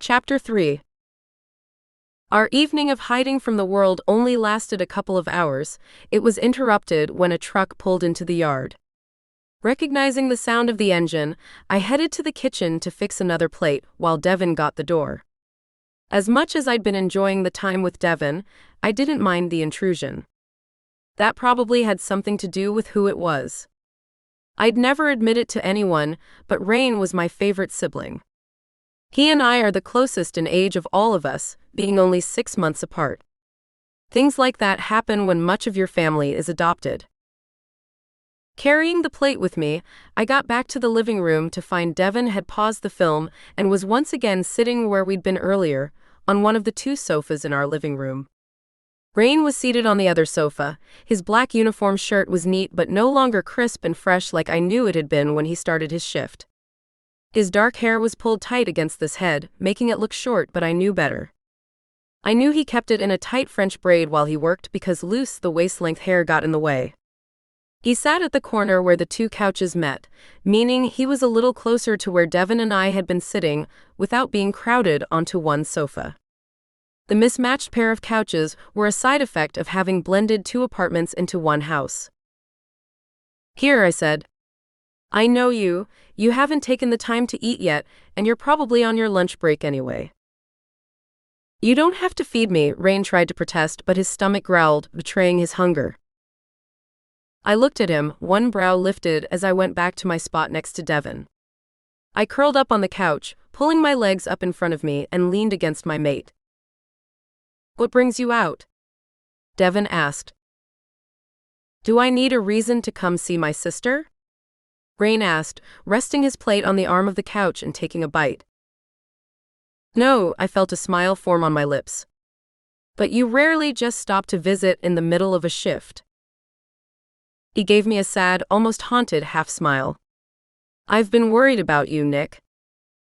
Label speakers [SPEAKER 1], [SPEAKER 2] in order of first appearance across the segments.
[SPEAKER 1] Chapter 3. Our evening of hiding from the world only lasted a couple of hours. It was interrupted when a truck pulled into the yard. Recognizing the sound of the engine, I headed to the kitchen to fix another plate while Devin got the door. As much as I'd been enjoying the time with Devin, I didn't mind the intrusion. That probably had something to do with who it was. I'd never admit it to anyone, but Rain was my favorite sibling. He and I are the closest in age of all of us, being only 6 months apart. Things like that happen when much of your family is adopted. Carrying the plate with me, I got back to the living room to find Devin had paused the film and was once again sitting where we'd been earlier, on one of the 2 sofas in our living room. Rain was seated on the other sofa. His black uniform shirt was neat but no longer crisp and fresh like I knew it had been when he started his shift. His dark hair was pulled tight against his head, making it look short, but I knew better. I knew he kept it in a tight French braid while he worked because loose the waist-length hair got in the way. He sat at the corner where the 2 couches met, meaning he was a little closer to where Devin and I had been sitting without being crowded onto one sofa. The mismatched pair of couches were a side effect of having blended 2 apartments into one house. "Here," I said. "I know you haven't taken the time to eat yet, and you're probably on your lunch break anyway." "You don't have to feed me," Rain tried to protest, but his stomach growled, betraying his hunger. I looked at him, one brow lifted as I went back to my spot next to Devin. I curled up on the couch, pulling my legs up in front of me, and leaned against my mate. "What brings you out?" Devin asked. "Do I need a reason to come see my sister?" Rain asked, resting his plate on the arm of the couch and taking a bite. "No," I felt a smile form on my lips. "But you rarely just stop to visit in the middle of a shift." He gave me a sad, almost haunted half-smile. "I've been worried about you, Nick.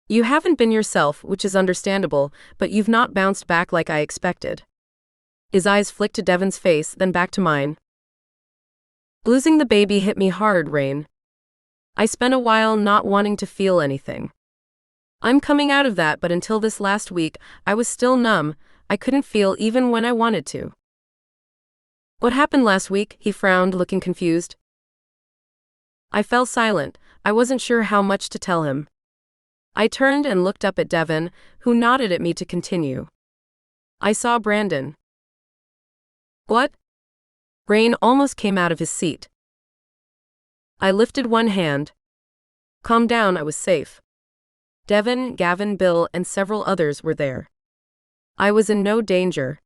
[SPEAKER 1] You haven't been yourself, which is understandable, but you've not bounced back like I expected." His eyes flicked to Devin's face, then back to mine. "Losing the baby hit me hard, Rain. I spent a while not wanting to feel anything. I'm coming out of that, but until this last week, I was still numb. I couldn't feel even when I wanted to." "What happened last week?" He frowned, looking confused. I fell silent. I wasn't sure how much to tell him. I turned and looked up at Devin, who nodded at me to continue. "I saw Brandon." "What?" Rain almost came out of his seat. I lifted one hand. "Calm down, I was safe. Devin, Gavin, Bill, and several others were there. I was in no danger.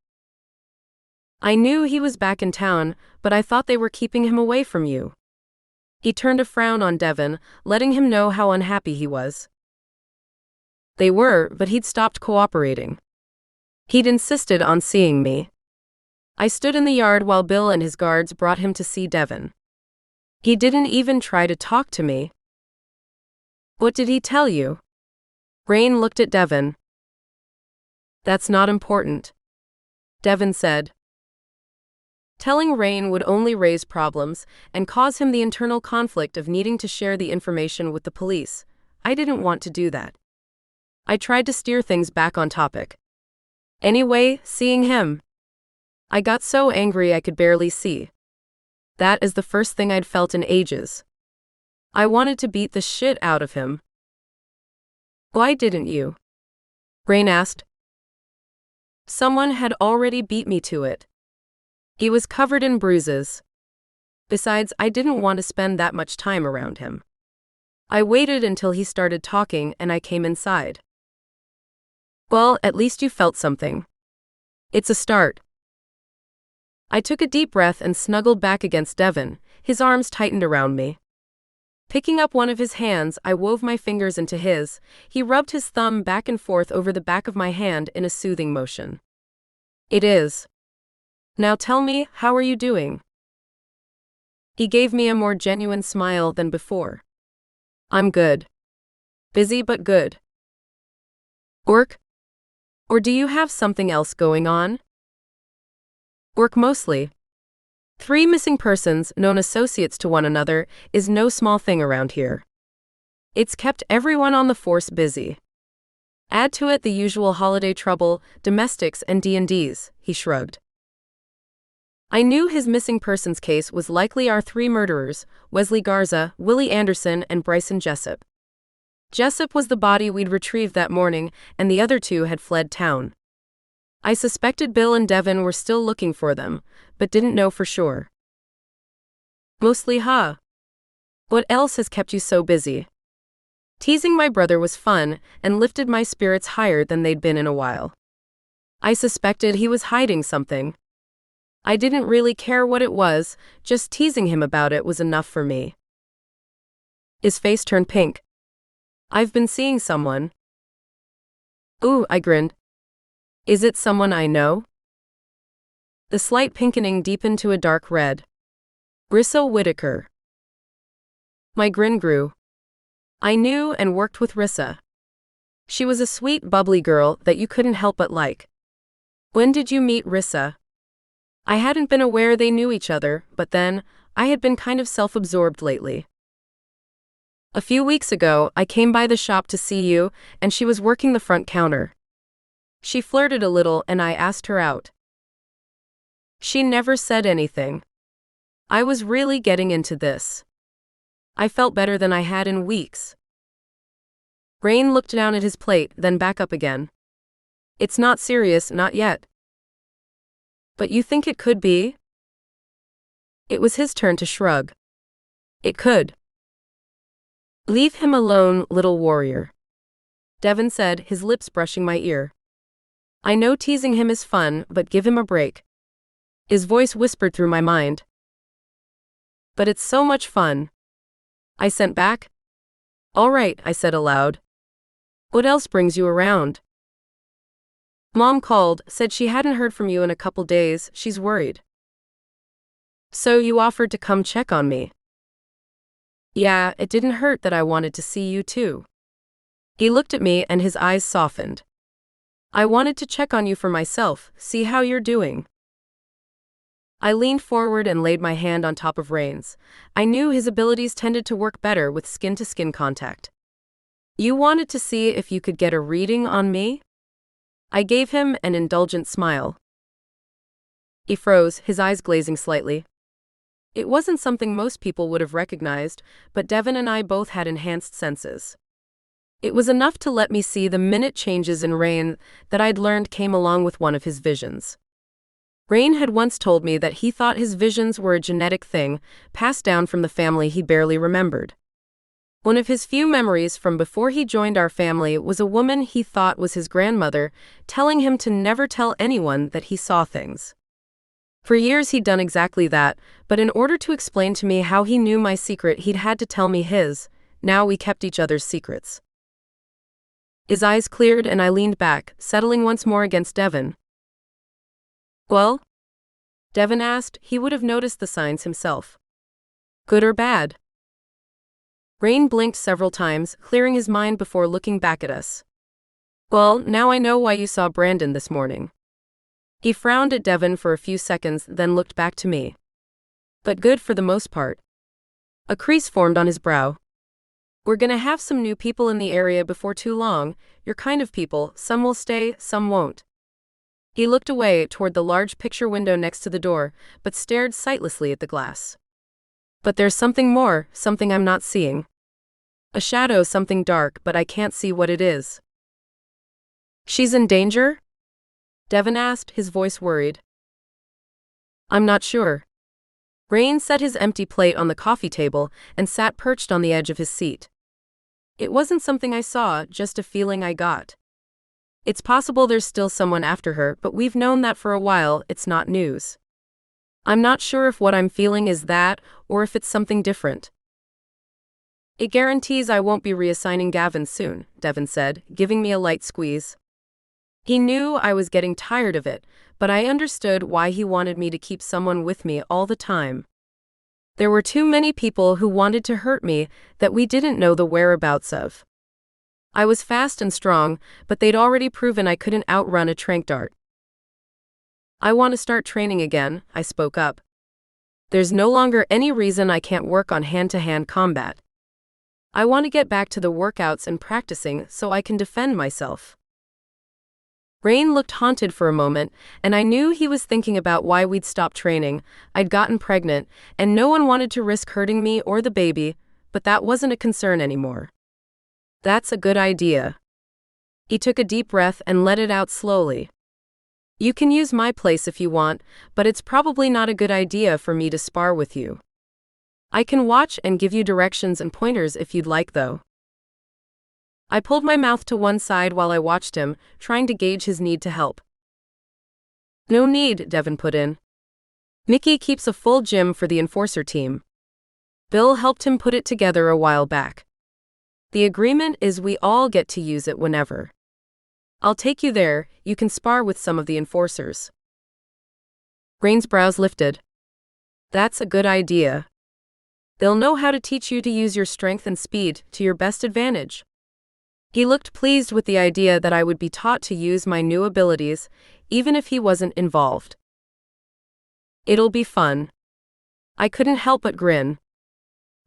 [SPEAKER 1] I knew he was back in town, but I thought they were keeping him away from you." He turned a frown on Devin, letting him know how unhappy he was. "They were, but he'd stopped cooperating. He'd insisted on seeing me. I stood in the yard while Bill and his guards brought him to see Devin. He didn't even try to talk to me." "What did he tell you?" Rain looked at Devin. "That's not important," Devin said. Telling Rain would only raise problems and cause him the internal conflict of needing to share the information with the police. I didn't want to do that. I tried to steer things back on topic. "Anyway, seeing him. I got so angry I could barely see. That is the first thing I'd felt in ages. I wanted to beat the shit out of him." "Why didn't you?" Rain asked. "Someone had already beat me to it. He was covered in bruises. Besides, I didn't want to spend that much time around him. I waited until he started talking and I came inside." "Well, at least you felt something. It's a start." I took a deep breath and snuggled back against Devin. His arms tightened around me. Picking up one of his hands, I wove my fingers into his. He rubbed his thumb back and forth over the back of my hand in a soothing motion. "It is. Now tell me, how are you doing?" He gave me a more genuine smile than before. "I'm good. Busy but good." "Work? Or do you have something else going on?" "Work mostly. 3 missing persons, known associates to one another, is no small thing around here. It's kept everyone on the force busy." Add to it the usual holiday trouble, domestics and D&Ds, he shrugged. I knew his missing persons case was likely our three murderers, Wesley Garza, Willie Anderson, and Bryson Jessup. Jessup was the body we'd retrieved that morning, and the other two had fled town. I suspected Bill and Devin were still looking for them, but didn't know for sure. Mostly, huh? What else has kept you so busy? Teasing my brother was fun and lifted my spirits higher than they'd been in a while. I suspected he was hiding something. I didn't really care what it was, just teasing him about it was enough for me. His face turned pink. I've been seeing someone. Ooh, I grinned. Is it someone I know? The slight pinkening deepened to a dark red. Rissa Whitaker. My grin grew. I knew and worked with Rissa. She was a sweet, bubbly girl that you couldn't help but like. When did you meet Rissa? I hadn't been aware they knew each other, but then, I had been kind of self-absorbed lately. A few weeks ago, I came by the shop to see you, and she was working the front counter. She flirted a little and I asked her out. She never said anything. I was really getting into this. I felt better than I had in weeks. Rain looked down at his plate, then back up again. It's not serious, not yet. But you think it could be? It was his turn to shrug. It could. Leave him alone, little warrior. Devin said, his lips brushing my ear. I know teasing him is fun, but give him a break. His voice whispered through my mind. But it's so much fun. I sent back. All right, I said aloud. What else brings you around? Mom called, said she hadn't heard from you in a couple days, she's worried. So you offered to come check on me. Yeah, it didn't hurt that I wanted to see you too. He looked at me and his eyes softened. I wanted to check on you for myself, see how you're doing. I leaned forward and laid my hand on top of Rain's. I knew his abilities tended to work better with skin-to-skin contact. You wanted to see if you could get a reading on me? I gave him an indulgent smile. He froze, his eyes glazing slightly. It wasn't something most people would have recognized, but Devin and I both had enhanced senses. It was enough to let me see the minute changes in Rain that I'd learned came along with one of his visions. Rain had once told me that he thought his visions were a genetic thing, passed down from the family he barely remembered. One of his few memories from before he joined our family was a woman he thought was his grandmother, telling him to never tell anyone that he saw things. For years he'd done exactly that, but in order to explain to me how he knew my secret he'd had to tell me his. Now we kept each other's secrets. His eyes cleared and I leaned back, settling once more against Devin. Well? Devin asked. He would have noticed the signs himself. Good or bad? Rain blinked several times, clearing his mind before looking back at us. Well, now I know why you saw Brandon this morning. He frowned at Devin for a few seconds, then looked back to me. But good for the most part. A crease formed on his brow. We're gonna have some new people in the area before too long, your kind of people, some will stay, some won't. He looked away toward the large picture window next to the door, but stared sightlessly at the glass. But there's something more, something I'm not seeing. A shadow, something dark, but I can't see what it is. She's in danger? Devin asked, his voice worried. I'm not sure. Rain set his empty plate on the coffee table and sat perched on the edge of his seat. It wasn't something I saw, just a feeling I got. It's possible there's still someone after her, but we've known that for a while, it's not news. I'm not sure if what I'm feeling is that, or if it's something different. It guarantees I won't be reassigning Gavin soon, Devin said, giving me a light squeeze. He knew I was getting tired of it, but I understood why he wanted me to keep someone with me all the time. There were too many people who wanted to hurt me that we didn't know the whereabouts of. I was fast and strong, but they'd already proven I couldn't outrun a tranq dart. I want to start training again, I spoke up. There's no longer any reason I can't work on hand-to-hand combat. I want to get back to the workouts and practicing so I can defend myself. Rain looked haunted for a moment, and I knew he was thinking about why we'd stopped training. I'd gotten pregnant, and no one wanted to risk hurting me or the baby, but that wasn't a concern anymore. That's a good idea. He took a deep breath and let it out slowly. You can use my place if you want, but it's probably not a good idea for me to spar with you. I can watch and give you directions and pointers if you'd like, though. I pulled my mouth to one side while I watched him, trying to gauge his need to help. No need, Devin put in. Nickie keeps a full gym for the enforcer team. Bill helped him put it together a while back. The agreement is we all get to use it whenever. I'll take you there, you can spar with some of the enforcers. Rain's brows lifted. That's a good idea. They'll know how to teach you to use your strength and speed to your best advantage. He looked pleased with the idea that I would be taught to use my new abilities, even if he wasn't involved. It'll be fun. I couldn't help but grin.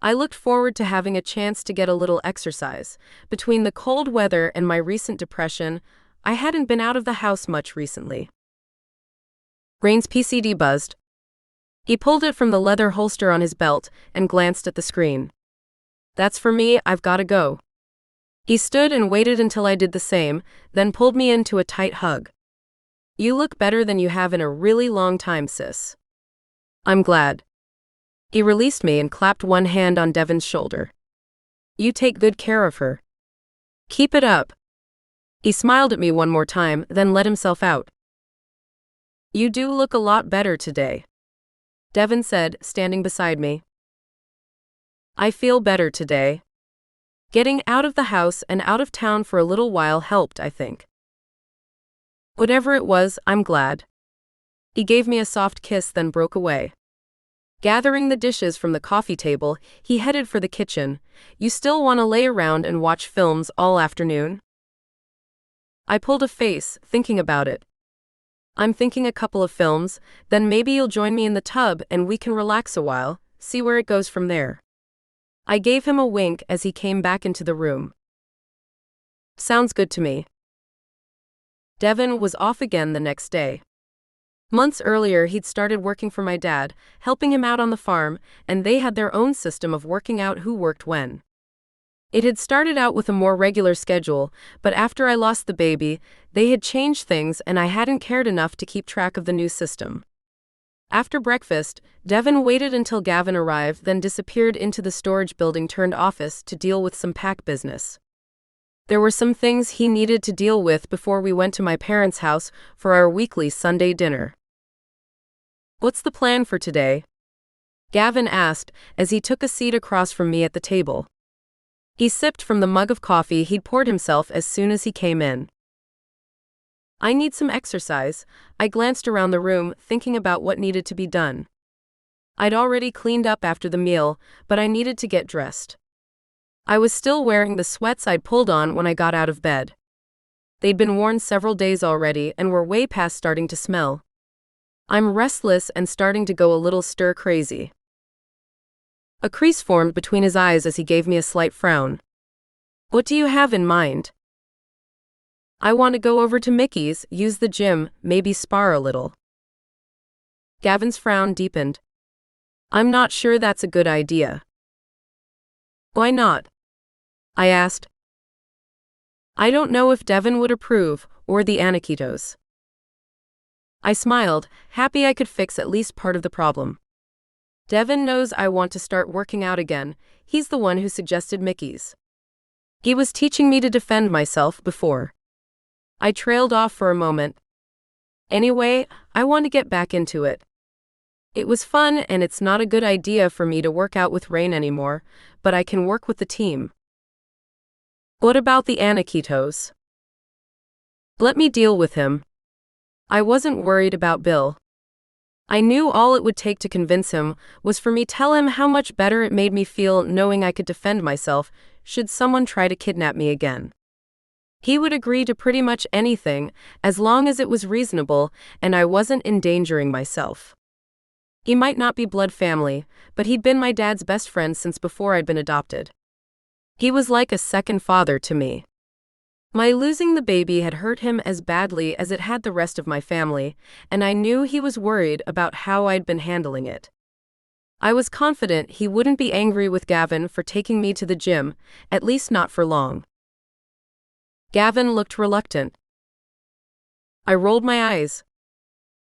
[SPEAKER 1] I looked forward to having a chance to get a little exercise. Between the cold weather and my recent depression, I hadn't been out of the house much recently. Rain's PCD buzzed. He pulled it from the leather holster on his belt and glanced at the screen. That's for me, I've gotta go. He stood and waited until I did the same, then pulled me into a tight hug. You look better than you have in a really long time, sis. I'm glad. He released me and clapped one hand on Devin's shoulder. You take good care of her. Keep it up. He smiled at me one more time, then let himself out. You do look a lot better today, Devin said, standing beside me. I feel better today. Getting out of the house and out of town for a little while helped, I think. Whatever it was, I'm glad. He gave me a soft kiss, then broke away. Gathering the dishes from the coffee table, he headed for the kitchen. You still want to lay around and watch films all afternoon? I pulled a face, thinking about it. I'm thinking a couple of films, then maybe you'll join me in the tub and we can relax a while, see where it goes from there. I gave him a wink as he came back into the room. Sounds good to me. Devin was off again the next day. Months earlier, he'd started working for my dad, helping him out on the farm, and they had their own system of working out who worked when. It had started out with a more regular schedule, but after I lost the baby, they had changed things and I hadn't cared enough to keep track of the new system. After breakfast, Devin waited until Gavin arrived, then disappeared into the storage building turned office to deal with some pack business. There were some things he needed to deal with before we went to my parents' house for our weekly Sunday dinner. What's the plan for today? Gavin asked as he took a seat across from me at the table. He sipped from the mug of coffee he'd poured himself as soon as he came in. I need some exercise. I glanced around the room, thinking about what needed to be done. I'd already cleaned up after the meal, but I needed to get dressed. I was still wearing the sweats I'd pulled on when I got out of bed. They'd been worn several days already and were way past starting to smell. I'm restless and starting to go a little stir-crazy. A crease formed between his eyes as he gave me a slight frown. What do you have in mind? I want to go over to Mickey's, use the gym, maybe spar a little. Gavin's frown deepened. I'm not sure that's a good idea. Why not? I asked. I don't know if Devin would approve, or the Aniquitos. I smiled, happy I could fix at least part of the problem. Devin knows I want to start working out again. He's the one who suggested Mickey's. He was teaching me to defend myself before. I trailed off for a moment. Anyway, I want to get back into it. It was fun and it's not a good idea for me to work out with Rain anymore, but I can work with the team. What about the Aniquitos? Let me deal with him. I wasn't worried about Bill. I knew all it would take to convince him was for me to tell him how much better it made me feel knowing I could defend myself should someone try to kidnap me again. He would agree to pretty much anything, as long as it was reasonable and I wasn't endangering myself. He might not be blood family, but he'd been my dad's best friend since before I'd been adopted. He was like a second father to me. My losing the baby had hurt him as badly as it had the rest of my family, and I knew he was worried about how I'd been handling it. I was confident he wouldn't be angry with Gavin for taking me to the gym, at least not for long. Gavin looked reluctant. I rolled my eyes.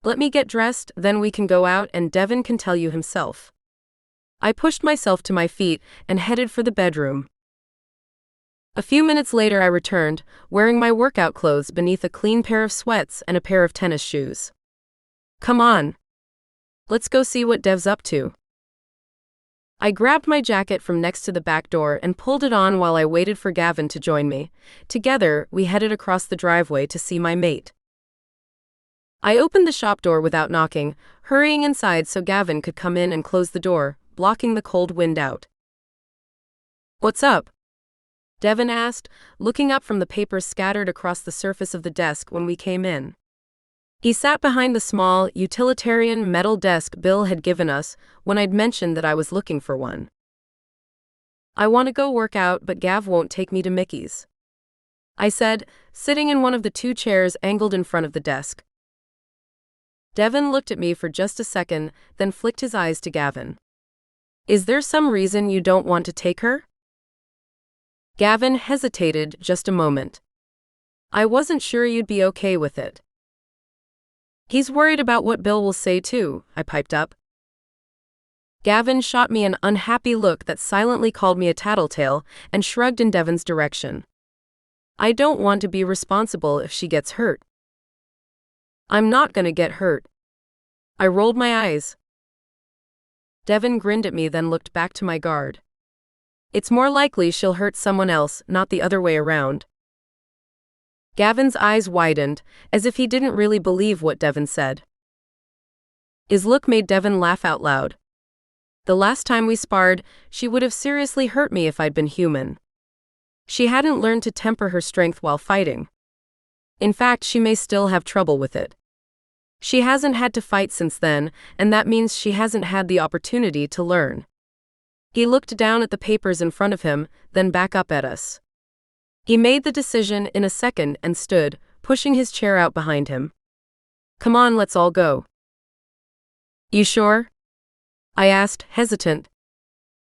[SPEAKER 1] Let me get dressed, then we can go out and Devin can tell you himself. I pushed myself to my feet and headed for the bedroom. A few minutes later I returned, wearing my workout clothes beneath a clean pair of sweats and a pair of tennis shoes. Come on. Let's go see what Dev's up to. I grabbed my jacket from next to the back door and pulled it on while I waited for Gavin to join me. Together, we headed across the driveway to see my mate. I opened the shop door without knocking, hurrying inside so Gavin could come in and close the door, blocking the cold wind out. What's up? Devin asked, looking up from the papers scattered across the surface of the desk when we came in. He sat behind the small, utilitarian metal desk Bill had given us when I'd mentioned that I was looking for one. I want to go work out, but Gav won't take me to Mickey's, I said, sitting in one of the two chairs angled in front of the desk. Devin looked at me for just a second, then flicked his eyes to Gavin. Is there some reason you don't want to take her? Gavin hesitated just a moment. I wasn't sure you'd be okay with it. He's worried about what Bill will say too, I piped up. Gavin shot me an unhappy look that silently called me a tattletale and shrugged in Devin's direction. I don't want to be responsible if she gets hurt. I'm not gonna get hurt. I rolled my eyes. Devin grinned at me, then looked back to my guard. It's more likely she'll hurt someone else, not the other way around. Gavin's eyes widened, as if he didn't really believe what Devin said. His look made Devin laugh out loud. The last time we sparred, she would have seriously hurt me if I'd been human. She hadn't learned to temper her strength while fighting. In fact, she may still have trouble with it. She hasn't had to fight since then, and that means she hasn't had the opportunity to learn. He looked down at the papers in front of him, then back up at us. He made the decision in a second and stood, pushing his chair out behind him. Come on, let's all go. You sure? I asked, hesitant.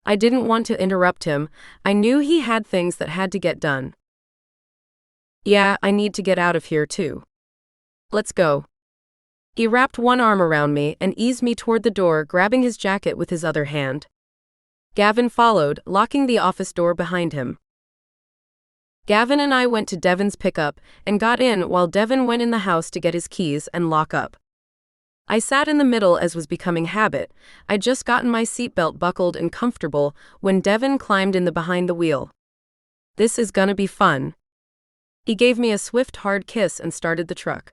[SPEAKER 1] I didn't want to interrupt him. I knew he had things that had to get done. Yeah, I need to get out of here too. Let's go. He wrapped one arm around me and eased me toward the door, grabbing his jacket with his other hand. Gavin followed, locking the office door behind him. Gavin and I went to Devin's pickup and got in while Devin went in the house to get his keys and lock up. I sat in the middle as was becoming habit. I'd just gotten my seatbelt buckled and comfortable when Devin climbed in the behind the wheel. This is gonna be fun. He gave me a swift, hard kiss and started the truck.